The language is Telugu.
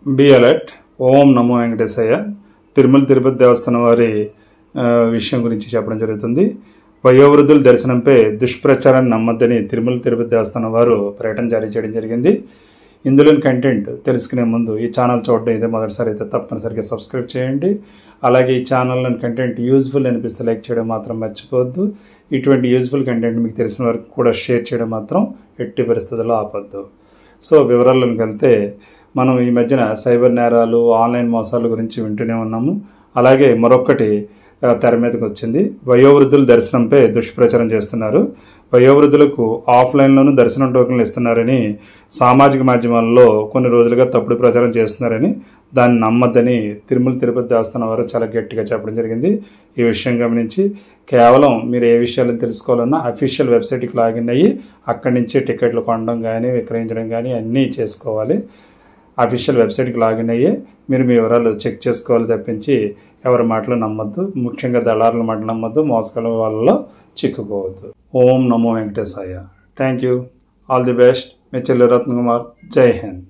Be alert. ఓం నమో వెంకటేశయ్య. తిరుమల తిరుపతి దేవస్థానం వారి విషయం గురించి చెప్పడం జరుగుతుంది. వయోవృద్ధుల దర్శనంపై దుష్ప్రచారాన్ని నమ్మద్దని తిరుమల తిరుపతి దేవస్థానం వారు ప్రకటన జారీ చేయడం జరిగింది. ఇందులోని కంటెంట్ తెలుసుకునే ముందు ఈ ఛానల్ చూడడం ఇదే మొదటిసారి అయితే తప్పనిసరిగా సబ్స్క్రైబ్ చేయండి. అలాగే ఈ ఛానల్లోని కంటెంట్ యూజ్ఫుల్ అనిపిస్తే లైక్ చేయడం మాత్రం మర్చిపోవద్దు. ఇటువంటి యూజ్ఫుల్ కంటెంట్ మీకు తెలిసిన వరకు కూడా షేర్ చేయడం మాత్రం ఎట్టి పరిస్థితుల్లో ఆపొద్దు. సో వివరాల్లోకి వెళ్తే, మనం ఈ మధ్యన సైబర్ నేరాలు, ఆన్లైన్ మోసాల గురించి వింటూనే ఉన్నాము. అలాగే మరొకటి తెర మీదకి వచ్చింది. వయోవృద్ధుల దర్శనంపై దుష్ప్రచారం చేస్తున్నారు. వయోవృద్ధులకు ఆఫ్లైన్లోనూ దర్శనం టోకెన్లు ఇస్తున్నారని సామాజిక మాధ్యమాల్లో కొన్ని రోజులుగా తప్పుడు ప్రచారం చేస్తున్నారని, దాన్ని నమ్మద్దని తిరుమల తిరుపతి దేవస్థానం వారు చాలా గట్టిగా చెప్పడం జరిగింది. ఈ విషయం గమనించి కేవలం మీరు ఏ విషయాలను తెలుసుకోవాలన్నా అఫీషియల్ వెబ్సైట్కి లాగిన్ అయ్యి అక్కడి నుంచే టికెట్లు కొనడం కానీ విక్రయించడం కానీ అన్నీ చేసుకోవాలి. అఫీషియల్ వెబ్సైట్కి లాగిన్ అయ్యి మీరు మీ వివరాలు చెక్ చేసుకోవాలి తప్పించి ఎవరి మాటలు నమ్మద్దు. ముఖ్యంగా దళారుల మాటలు నమ్మద్దు. మోసగాళ్ళ వాళ్ళలో చిక్కుకోవద్దు. ఓం నమో వెంకటేశాయ. Thank you. All the best. మీ చెల్లి రత్న కుమార్. జై హింద్.